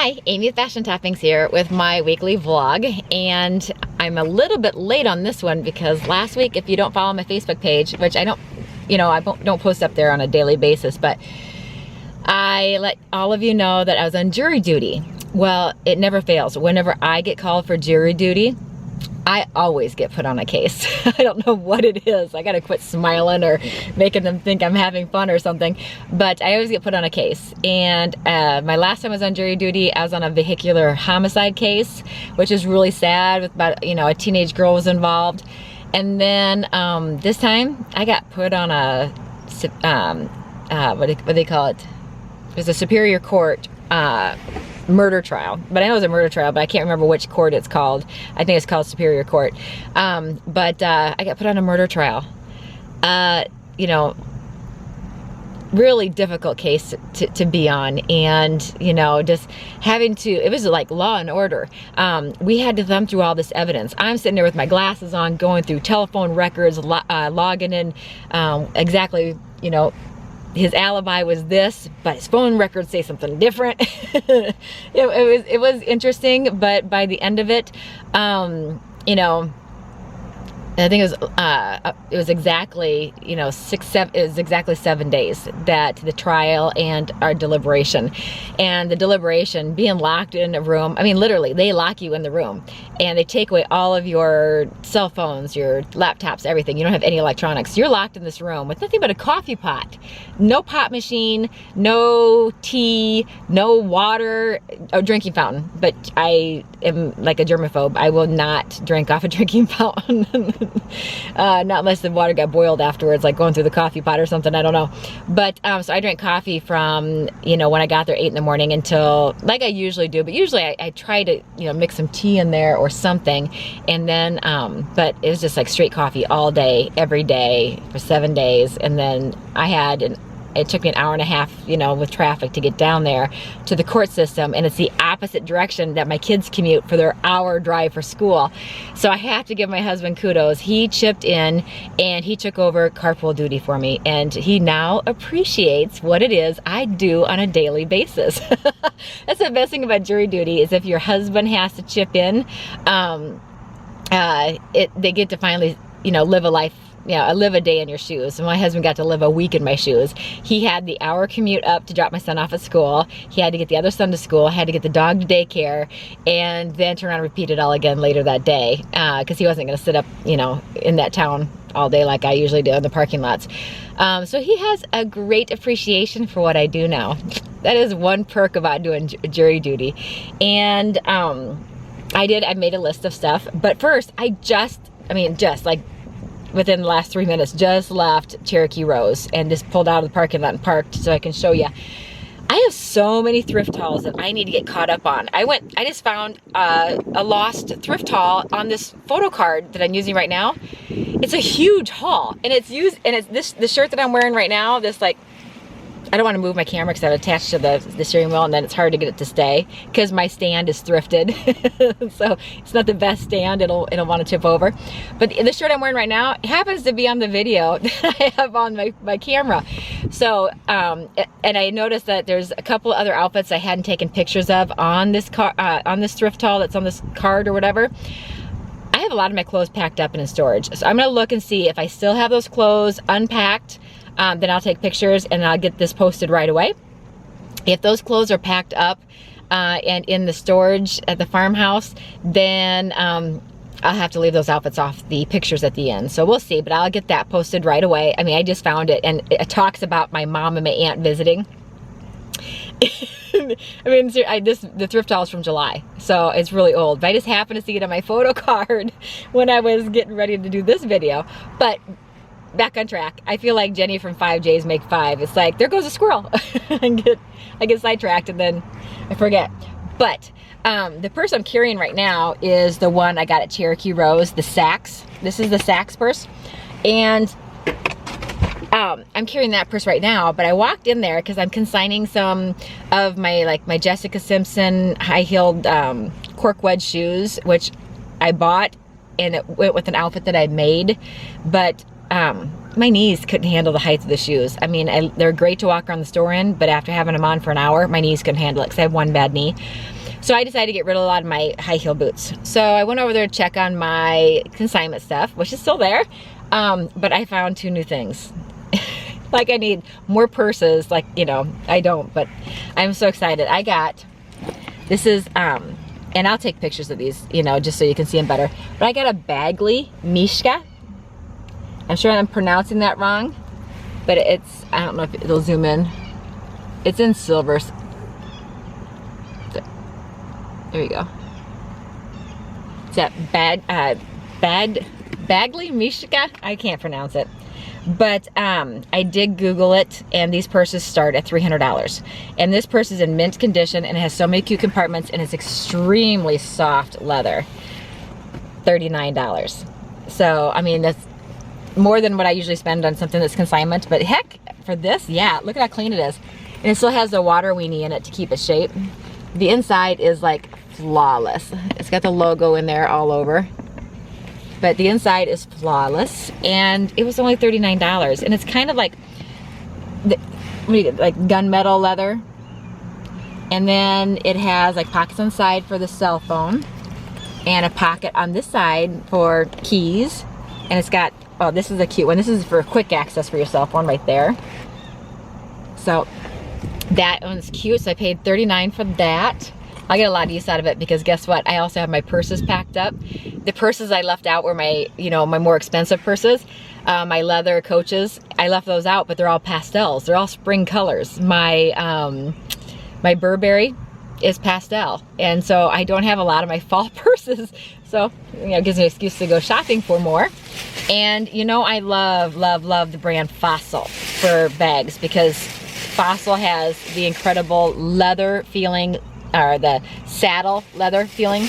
Hi, Amy with Fashion Toppings here with my weekly vlog, and I'm a little bit late on this one because last week, if you don't follow my Facebook page, which I don't, don't post up there on a daily basis, but I let all of you know that I was on jury duty. Well, it never fails. Whenever I get called for jury duty, I always get put on a case. I don't know what it is. I gotta quit smiling or making them think I'm having fun or something, but I always get put on a case. And my last time I was on jury duty, I was on a vehicular homicide case, which is really sad. With about, a teenage girl was involved. And then this time I got put on a, what do they call it? It was a Superior Court murder trial, but I know it was a murder trial, but I can't remember which court it's called. I think it's called Superior Court. But I got put on a murder trial. Really difficult case to be on, and just having to, it was like Law and Order. We had to thumb through all this evidence. I'm sitting there with my glasses on, going through telephone records, logging in exactly, his alibi was this, but his phone records say something different. it was interesting, but by the end of it, I think it was exactly, it was exactly 7 days that the trial and our deliberation. And the deliberation, being locked in a room, I mean, literally, they lock you in the room and they take away all of your cell phones, your laptops, everything. You don't have any electronics. You're locked in this room with nothing but a coffee pot. No pop machine, no tea, no water, or drinking fountain. But I am like a germaphobe. I will not drink off a drinking fountain. Not unless the water got boiled afterwards, like going through the coffee pot or something, I don't know. But so I drank coffee from, when I got there 8 in the morning until, like I usually do, but usually I try to, mix some tea in there or something. And then, but it was just like straight coffee all day, every day for 7 days. And then it took me an hour and a half, with traffic to get down there to the court system, and it's the opposite direction that my kids commute for their hour drive for school. So I have to give my husband kudos. He chipped in and he took over carpool duty for me, and he now appreciates what it is I do on a daily basis. That's the best thing about jury duty, is if your husband has to chip in, they get to finally, live a life. I live a day in your shoes. And my husband got to live a week in my shoes. He had the hour commute up to drop my son off at school. He had to get the other son to school, had to get the dog to daycare, and then turn around and repeat it all again later that day. Because he wasn't going to sit up, in that town all day like I usually do in the parking lots. So he has a great appreciation for what I do now. That is one perk about doing jury duty. And I made a list of stuff. But first, just like, within the last 3 minutes, just left Cherokee Rose and just pulled out of the parking lot and parked so I can show you. I have so many thrift hauls that I need to get caught up on. I just found a lost thrift haul on this photo card that I'm using right now. It's a huge haul, and it's the shirt that I'm wearing right now, this, like, I don't want to move my camera because I'm attached to the steering wheel, and then it's hard to get it to stay because my stand is thrifted. So it's not the best stand, it'll want to tip over. But the shirt I'm wearing right now happens to be on the video that I have on my camera. So, and I noticed that there's a couple other outfits I hadn't taken pictures of on this thrift haul that's on this card or whatever. I have a lot of my clothes packed up and in storage. So I'm gonna look and see if I still have those clothes unpacked. Then I'll take pictures and I'll get this posted right away. If those clothes are packed up and in the storage at the farmhouse, then I'll have to leave those outfits off the pictures at the end. So we'll see, but I'll get that posted right away. I mean, I just found it, and it talks about my mom and my aunt visiting. I mean, the thrift haul is from July, so it's really old. But I just happened to see it on my photo card when I was getting ready to do this video. But back on track. I feel like Jenny from 5Js Make 5. It's like, there goes a squirrel. I get sidetracked and then I forget. But the purse I'm carrying right now is the one I got at Cherokee Rose, the Saks. This is the Saks purse. And I'm carrying that purse right now, but I walked in there because I'm consigning some of my Jessica Simpson high-heeled cork wedge shoes, which I bought, and it went with an outfit that I made, but my knees couldn't handle the height of the shoes. I mean, they're great to walk around the store in, but after having them on for an hour, my knees couldn't handle it because I have one bad knee. So I decided to get rid of a lot of my high heel boots. So I went over there to check on my consignment stuff, which is still there. But I found 2 new things. Like I need more purses, like, you know, I don't, but I'm so excited. I got, this is, and I'll take pictures of these, you know, just so you can see them better. But I got a Bagley Mishka. I'm sure I'm pronouncing that wrong, but it's, I don't know if it'll zoom in. It's in silver. There you go. It's that Bagley Mishka. I can't pronounce it. But I did Google it, and these purses start at $300. And this purse is in mint condition, and it has so many cute compartments, and it's extremely soft leather. $39. So, I mean, that's more than what I usually spend on something that's consignment. But heck, for this, yeah, look at how clean it is. And it still has the water weenie in it to keep it shape. The inside is like flawless. It's got the logo in there all over. But the inside is flawless, and it was only $39. And it's kind of like, like gunmetal leather. And then it has like pockets on the side for the cell phone, and a pocket on this side for keys. And it's got, oh, this is a cute one. This is for quick access for your cell phone right there. So that one's cute. So I paid $39 for that. I get a lot of use out of it because guess what? I also have my purses packed up. The purses I left out were my, you know, my more expensive purses. My leather Coaches, I left those out, but they're all pastels. They're all spring colors. My my Burberry is pastel. And so I don't have a lot of my fall purses. So, you know, it gives me an excuse to go shopping for more. And you know, I love, love, love the brand Fossil for bags because Fossil has the incredible leather feeling, or the saddle leather feeling.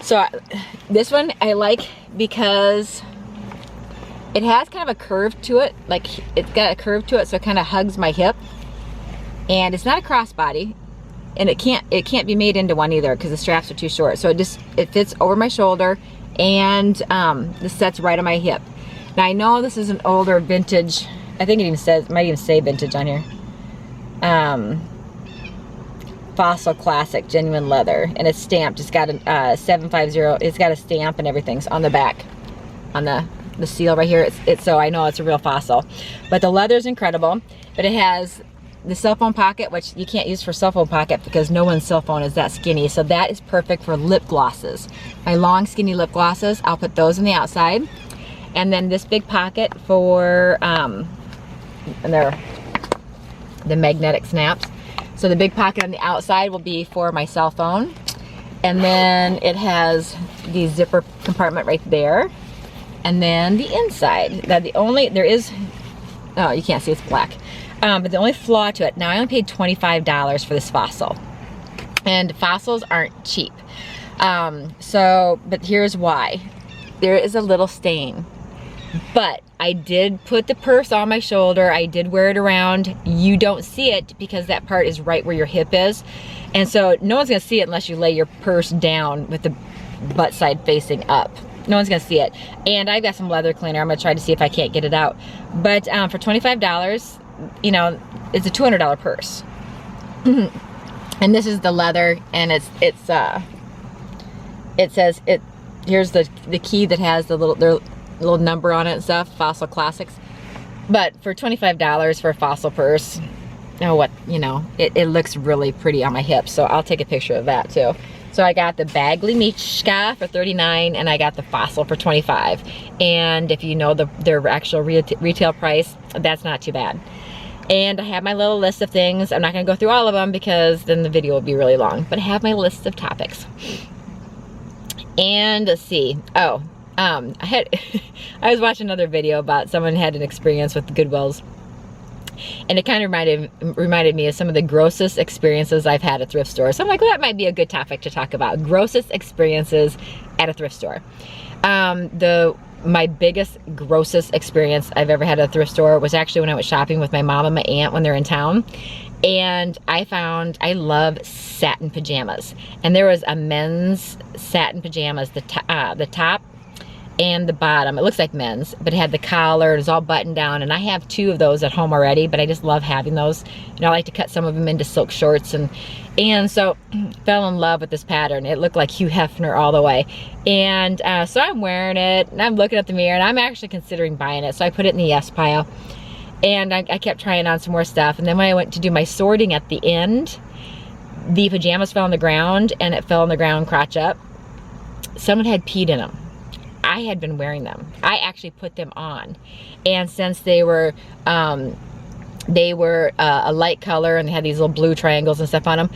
So this one I like because it has kind of a curve to it. Like it's got a curve to it, so it kind of hugs my hip. And it's not a crossbody, and it can't be made into one either because the straps are too short. So it fits over my shoulder, and this sets right on my hip. Now I know this is an older vintage. I think it might even say vintage on here. Fossil Classic genuine leather, and it's stamped. It's got a 750. It's got a stamp and everything's on the back, on the seal right here. It's so I know it's a real Fossil. But the leather is incredible. But it has the cell phone pocket, which you can't use for cell phone pocket because no one's cell phone is that skinny. So that is perfect for lip glosses. My long skinny lip glosses, I'll put those on the outside. And then this big pocket for and they're the magnetic snaps. So the big pocket on the outside will be for my cell phone. And then it has the zipper compartment right there. And then the inside. Now there is, oh, you can't see, it's black. But the only flaw to it, now I only paid $25 for this Fossil. And Fossils aren't cheap. But here's why. There is a little stain. But I did put the purse on my shoulder. I did wear it around. You don't see it because that part is right where your hip is. And so no one's gonna see it unless you lay your purse down with the butt side facing up. No one's gonna see it. And I've got some leather cleaner. I'm gonna try to see if I can't get it out. But for $25, you know, it's a $200 purse. And this is the leather, and it says, here's the key that has the little number on it and stuff, Fossil Classics. But for $25 for a Fossil purse, oh, what, you know, it looks really pretty on my hips. So I'll take a picture of that too. So I got the Bagley Mishka for $39, and I got the Fossil for $25. And if you know their actual retail price, that's not too bad. And I have my little list of things. I'm not gonna go through all of them because then the video will be really long, but I have my list of topics. And let's see, oh, I was watching another video about someone had an experience with Goodwills, and it kind of reminded me of some of the grossest experiences I've had at thrift stores. So I'm like, well, that might be a good topic to talk about, grossest experiences at a thrift store. My biggest, grossest experience I've ever had at a thrift store was actually when I was shopping with my mom and my aunt when they're in town. And I love satin pajamas. And there was a men's satin pajamas. The top and the bottom, it looks like men's, but it had the collar, it was all buttoned down, and I have 2 of those at home already, but I just love having those. You know, I like to cut some of them into silk shorts, and so fell in love with this pattern. It looked like Hugh Hefner all the way. And so I'm wearing it, and I'm looking at the mirror, and I'm actually considering buying it, so I put it in the yes pile. And I kept trying on some more stuff, and then when I went to do my sorting at the end, the pajamas fell on the ground, and it fell on the ground crotch up. Someone had peed in them. I had been wearing them. I actually put them on, and since they were a light color and they had these little blue triangles and stuff on them,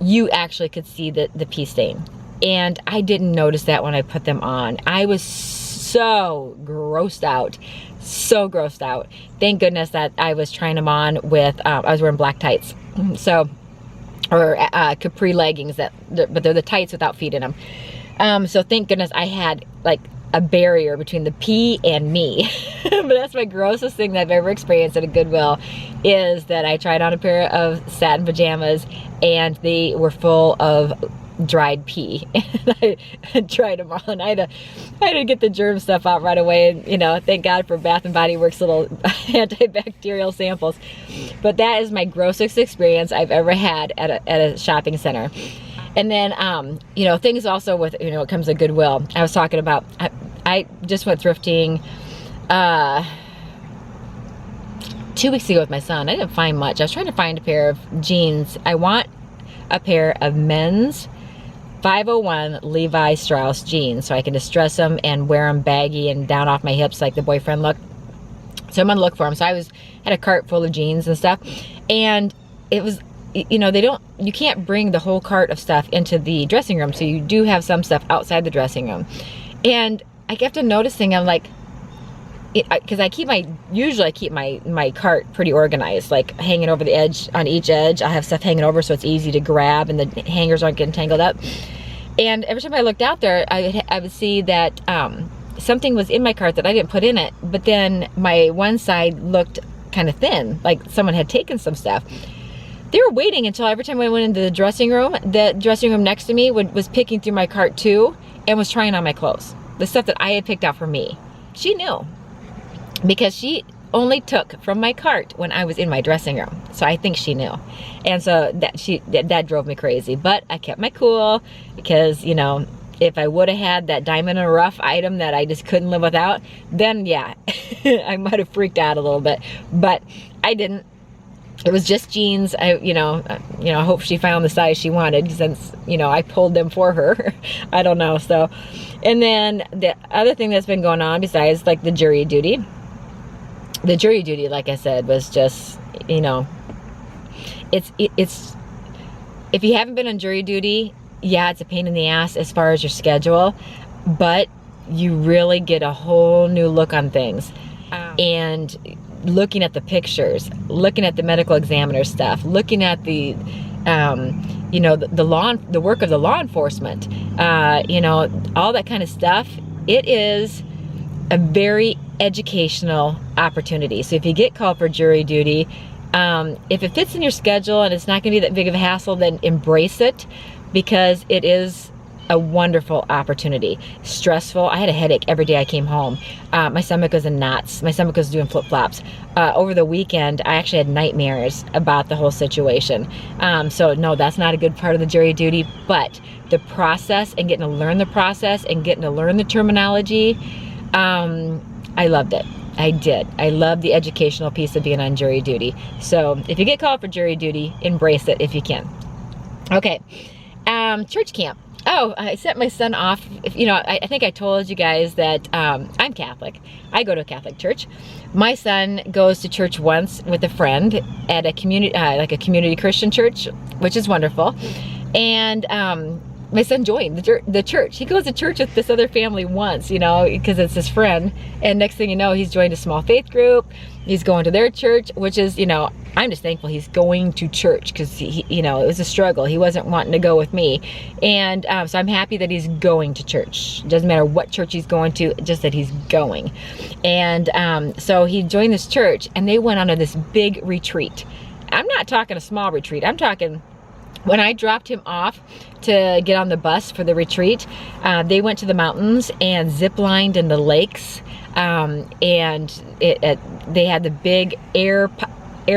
you actually could see the pee stain, and I didn't notice that when I put them on. I was so grossed out, so grossed out. Thank goodness that I was trying them on with I was wearing black tights, so, or capri leggings, but they're the tights without feet in them. So thank goodness I had like a barrier between the pee and me. But that's my grossest thing that I've ever experienced at a Goodwill, is that I tried on a pair of satin pajamas and they were full of dried pee. And I tried them on. I had to get the germ stuff out right away, and you know, thank God for Bath and Body Works little antibacterial samples. But that is my grossest experience I've ever had at a shopping center. And then, you know, things also with, you know, it comes to Goodwill. I was talking about, I just went thrifting 2 weeks ago with my son. I didn't find much. I was trying to find a pair of jeans. I want a pair of men's 501 Levi Strauss jeans so I can just dress them and wear them baggy and down off my hips like the boyfriend look. So I'm gonna look for them. So had a cart full of jeans and stuff, and it was, you know, you can't bring the whole cart of stuff into the dressing room, so you do have some stuff outside the dressing room. And I kept on noticing, I'm like, because usually I keep my cart pretty organized, like hanging over the edge, on each edge I have stuff hanging over so it's easy to grab and the hangers aren't getting tangled up. And every time I looked out there, I would see that something was in my cart that I didn't put in it, but then my one side looked kind of thin, like someone had taken some stuff. They were waiting until every time I went into the dressing room next to me was picking through my cart too, and was trying on my clothes, the stuff that I had picked out for me. She knew, because she only took from my cart when I was in my dressing room. So I think she knew. And so that drove me crazy. But I kept my cool, because, you know, if I would have had that diamond in a rough item that I just couldn't live without, then yeah, I might have freaked out a little bit. But I didn't. It was just jeans. I hope she found the size she wanted, since, you know, I pulled them for her. I don't know. So, and then the other thing that's been going on besides like the jury duty, like I said, was just, you know, it's if you haven't been on jury duty, yeah, it's a pain in the ass as far as your schedule, but you really get a whole new look on things. And looking at the pictures, looking at the medical examiner stuff, looking at the you know, the work of the law enforcement, you know, all that kind of stuff. It is a very educational opportunity. So if you get called for jury duty, if it fits in your schedule and it's not going to be that big of a hassle, then embrace it, because it is a wonderful opportunity. Stressful. I had a headache every day I came home. My stomach was in knots. My stomach was doing flip-flops. Over the weekend, I actually had nightmares about the whole situation. So no, that's not a good part of the jury duty, but the process and getting to learn the process and getting to learn the terminology, I loved it. I did. I love the educational piece of being on jury duty. So if you get called for jury duty, embrace it if you can. Okay. Church camp. Oh, I sent my son off. You know, I think I told you guys that I'm Catholic. I go to a Catholic church. My son goes to church once with a friend at a community, like a community Christian church, which is wonderful. And my son joined the church. He goes to church with this other family once, you know, because it's his friend. And next thing you know, he's joined a small faith group. He's going to their church, which is, you know, I'm just thankful he's going to church, because he, you know, it was a struggle. He wasn't wanting to go with me. And so I'm happy that he's going to church. Doesn't matter what church he's going to, just that he's going. And so he joined this church, and they went on this big retreat. I'm not talking a small retreat. I'm talking when I dropped him off to get on the bus for the retreat, they went to the mountains and zip-lined in the lakes. And they had the big air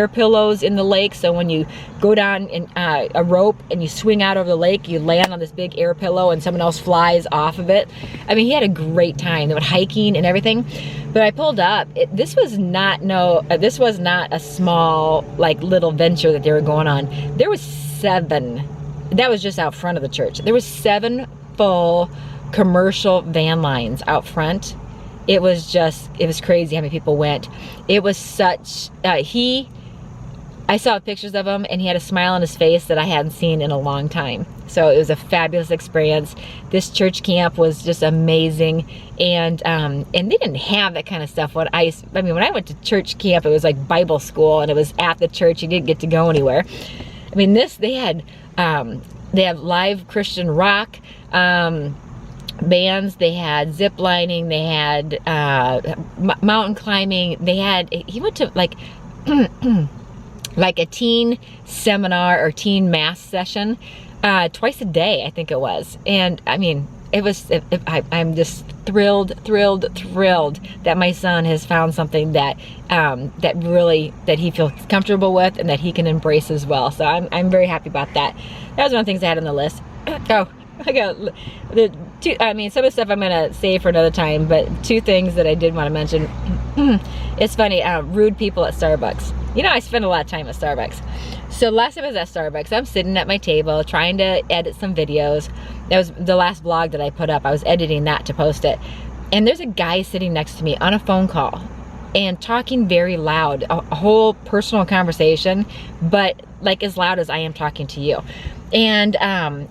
pillows in the lake, so when you go down in a rope and you swing out over the lake, you land on this big air pillow and someone else flies off of it. I mean, he had a great time. They went hiking and everything. But I pulled up. This was not a small, like, little venture that they were going on. There was 7. That was just out front of the church. There was 7 full commercial van lines out front. It was crazy how many people went. It was such, I saw pictures of him and he had a smile on his face that I hadn't seen in a long time. So it was a fabulous experience. This church camp was just amazing. And they didn't have that kind of stuff. When I went to church camp, it was like Bible school and it was at the church. You didn't get to go anywhere. I mean, they have live Christian rock, bands, they had zip lining, they had mountain climbing, he went to like like a teen seminar or teen mass session twice a day, I think it was. And I mean, I'm just thrilled that my son has found something that that he feels comfortable with and that he can embrace as well. So I'm very happy about that. That was one of the things I had on the list. Oh, I got some of the stuff I'm gonna save for another time, but 2 things that I did want to mention. It's funny, rude people at Starbucks. You know, I spend a lot of time at Starbucks. So last time I was at Starbucks, I'm sitting at my table trying to edit some videos. That was the last vlog that I put up. I was editing that to post it. And there's a guy sitting next to me on a phone call and talking very loud, a whole personal conversation, but like as loud as I am talking to you. And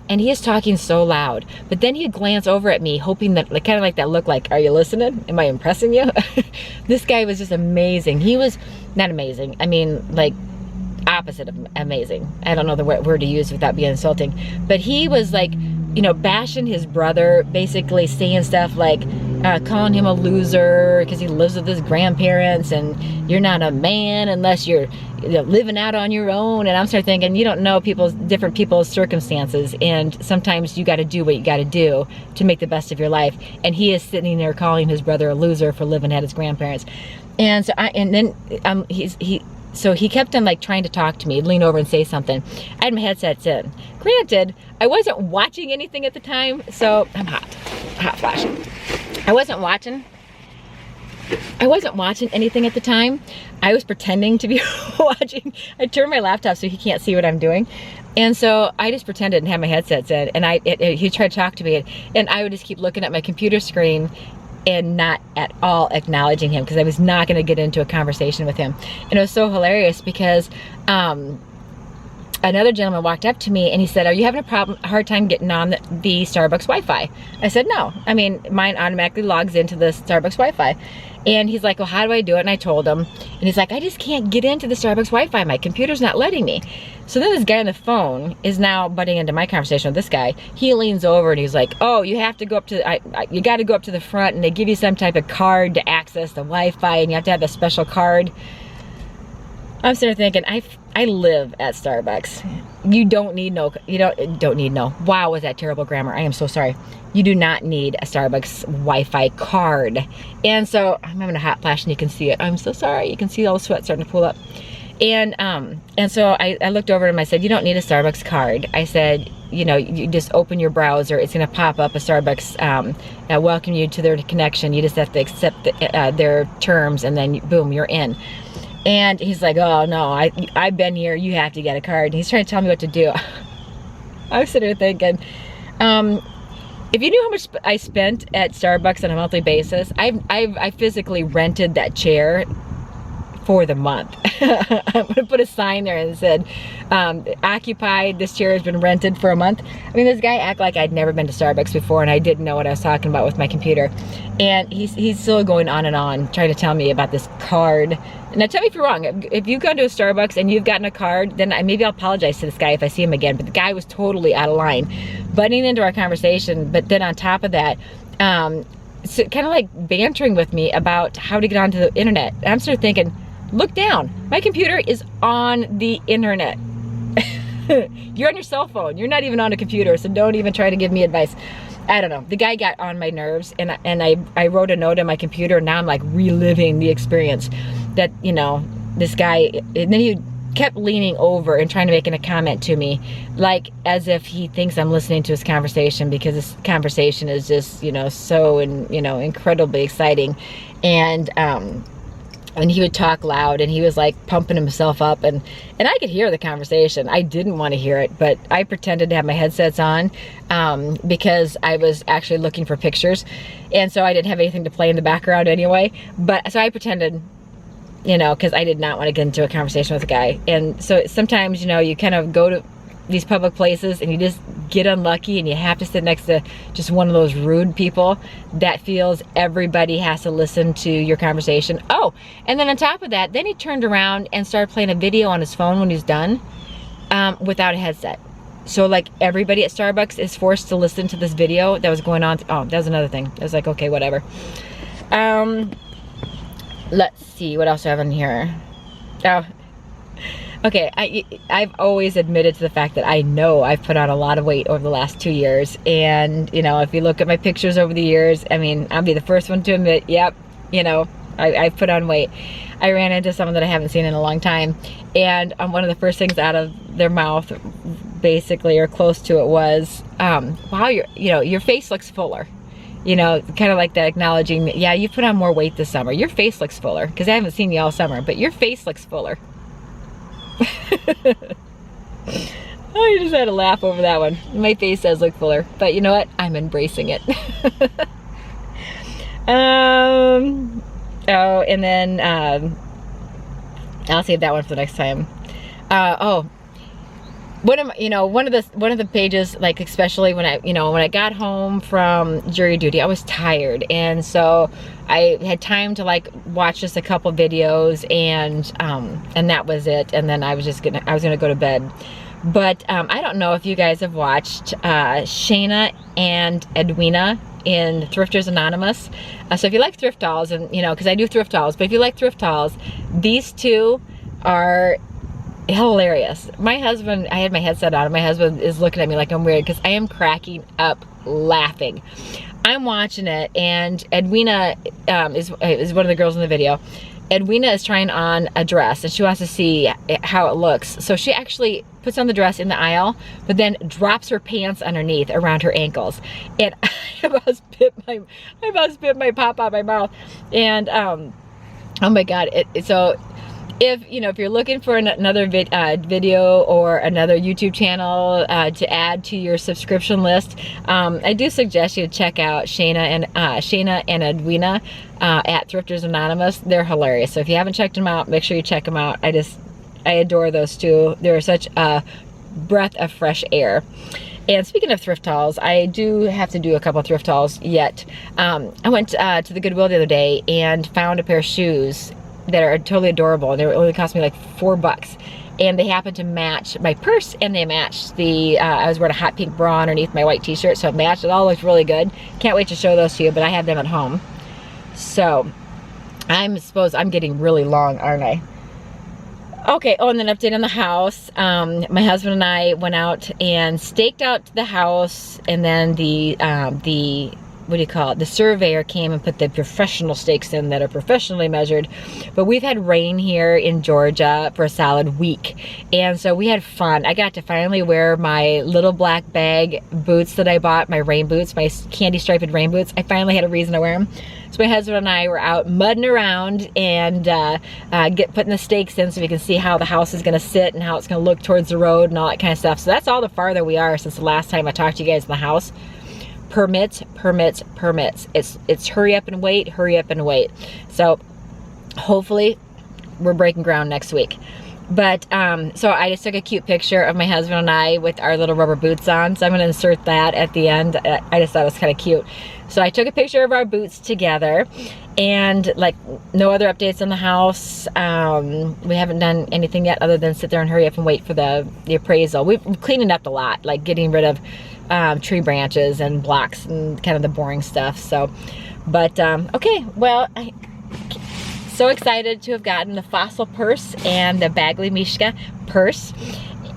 he is talking so loud, but then he'd glance over at me hoping that, like, kind of like that look like, are you listening? Am I impressing you? This guy was just amazing. He was not amazing. I mean, like, opposite of amazing. I don't know the word to use without being insulting, but he was like, you know, bashing his brother, basically saying stuff like, calling him a loser because he lives with his grandparents and you're not a man unless you're living out on your own. And I'm starting thinking, you don't know different people's circumstances, and sometimes you got to do what you got to do to make the best of your life. And he is sitting there calling his brother a loser for living at his grandparents. And so he kept on like trying to talk to me, lean over and say something. I had my headsets in. Granted, I wasn't watching anything at the time, so I'm hot flashing. I wasn't watching anything at the time. I was pretending to be watching. I turned my laptop so he can't see what I'm doing. And so I just pretended and had my headsets in, and he tried to talk to me, and I would just keep looking at my computer screen and not at all acknowledging him because I was not going to get into a conversation with him. And it was so hilarious because another gentleman walked up to me and he said, are you having a hard time getting on the Starbucks Wi-Fi? I said, no. I mean, mine automatically logs into the Starbucks Wi-Fi. And he's like, well, how do I do it? And I told him. And he's like, I just can't get into the Starbucks Wi-Fi. My computer's not letting me. So then this guy on the phone is now butting into my conversation with this guy. He leans over and he's like, oh, you have to go up to, you got to go up to the front and they give you some type of card to access the Wi-Fi and you have to have a special card. I'm sitting there thinking, I live at Starbucks. You don't need no, wow, was that terrible grammar? I am so sorry. You do not need a Starbucks Wi-Fi card. And so I'm having a hot flash and you can see it. I'm so sorry. You can see all the sweat starting to pull up. And so I looked over at him. I said, you don't need a Starbucks card. I said, you know, you just open your browser. It's going to pop up a Starbucks, welcome you to their connection. You just have to accept their terms and then boom, you're in. And he's like, oh no, I've been here, you have to get a card. And he's trying to tell me what to do. I was sitting there thinking, if you knew how much I spent at Starbucks on a monthly basis, I physically rented that chair for the month. I'm gonna put a sign there and said, occupied, this chair has been rented for a month. I mean, this guy acted like I'd never been to Starbucks before and I didn't know what I was talking about with my computer. And he's still going on and on, trying to tell me about this card. Now tell me if you're wrong. If you've gone to a Starbucks and you've gotten a card, then maybe I'll apologize to this guy if I see him again. But the guy was totally out of line, butting into our conversation. But then on top of that, so kind of like bantering with me about how to get onto the internet. And I'm sort of thinking, look down. My computer is on the internet. You're on your cell phone. You're not even on a computer, so don't even try to give me advice. I don't know. The guy got on my nerves, and I wrote a note on my computer, and now I'm like reliving the experience that, you know, this guy, and then he kept leaning over and trying to make a comment to me, like as if he thinks I'm listening to his conversation, because this conversation is just, you know, so, you know, incredibly exciting. And he would talk loud, and he was like pumping himself up, and I could hear the conversation. I didn't want to hear it, but I pretended to have my headsets on because I was actually looking for pictures, and so I didn't have anything to play in the background anyway. But so I pretended, you know, because I did not want to get into a conversation with a guy. And so sometimes, you know, you kind of go to these public places and you just get unlucky, and you have to sit next to just one of those rude people that feels everybody has to listen to your conversation. Oh, and then on top of that, then he turned around and started playing a video on his phone when he's done without a headset. So like everybody at Starbucks is forced to listen to this video that was going on. Oh, that was another thing. I was like, okay, whatever. Let's see, what else do I have in here? Oh, okay, I've always admitted to the fact that I know I've put on a lot of weight over the last 2 years. And, you know, if you look at my pictures over the years, I mean, I'll be the first one to admit, yep, you know, I've put on weight. I ran into someone that I haven't seen in a long time, and one of the first things out of their mouth, basically, or close to it, was, wow, your face looks fuller. You know, kind of like that, acknowledging, yeah, you put on more weight this summer. Your face looks fuller, because I haven't seen you all summer, but your face looks fuller. I just had to laugh over that one. My face does look fuller, but you know what? I'm embracing it. Oh, and then I'll save that one for the next time. One of the pages, like especially when I got home from jury duty, I was tired, and so I had time to like watch just a couple videos, and that was it. And then I was gonna go to bed. But I don't know if you guys have watched Shayna and Edwina in Thrifters Anonymous. So if you like thrift hauls, and you know, because I do thrift hauls, but if you like thrift hauls, these two are hilarious. My husband, I had my headset on, and my husband is looking at me like I'm weird, because I am cracking up laughing. I'm watching it, and Edwina is one of the girls in the video. Edwina is trying on a dress, and she wants to see how it looks. So she actually puts on the dress in the aisle, but then drops her pants underneath around her ankles. And I about spit my pop out my mouth. And oh my God. So if you're looking for another video or another YouTube channel to add to your subscription list, I do suggest you check out Shayna and Edwina at Thrifters Anonymous. They're hilarious. So if you haven't checked them out, make sure you check them out. I adore those two. They're such a breath of fresh air. And speaking of thrift hauls, I do have to do a couple of thrift hauls yet. I went to the Goodwill the other day and found a pair of shoes that are totally adorable, and they only cost me like $4, and they happen to match my purse, and they match the I was wearing a hot pink bra underneath my white t-shirt, so it matched. It all looked really good. Can't wait to show those to you, but I have them at home. So I suppose I'm getting really long, aren't I? Okay, oh, and then update on the house. My husband and I went out and staked out the house, and then the what do you call it? The surveyor came and put the professional stakes in that are professionally measured. But we've had rain here in Georgia for a solid week. And so we had fun. I got to finally wear my little black bag boots that I bought, my rain boots, my candy striped rain boots. I finally had a reason to wear them. So my husband and I were out mudding around and putting the stakes in so we can see how the house is gonna sit and how it's gonna look towards the road and all that kind of stuff. So that's all the farther we are since the last time I talked to you guys in the house. Permits. It's hurry up and wait. So hopefully we're breaking ground next week. But so I just took a cute picture of my husband and I with our little rubber boots on, so I'm going to insert that at the end. I just thought it was kind of cute. So I took a picture of our boots together, and like no other updates on the house. We haven't done anything yet other than sit there and hurry up and wait for the appraisal. We've cleaned up a lot, like getting rid of tree branches and blocks and kind of the boring stuff. So, but okay, well, so excited to have gotten the Fossil purse and the Bagley Mishka purse.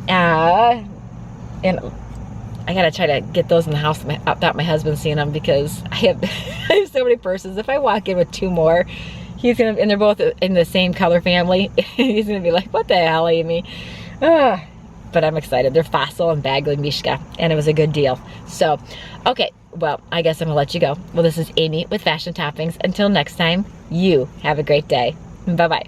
And I gotta try to get those in the house without my husband seeing them, because I have, I have so many purses. If I walk in with 2 more, he's gonna, and they're both in the same color family, he's gonna be like, what the hell, Amy? But I'm excited. They're Fossil and Bagley Mishka, and it was a good deal. So, okay, well, I guess I'm gonna let you go. Well, this is Amy with Fashion Toppings. Until next time, you have a great day. Bye-bye.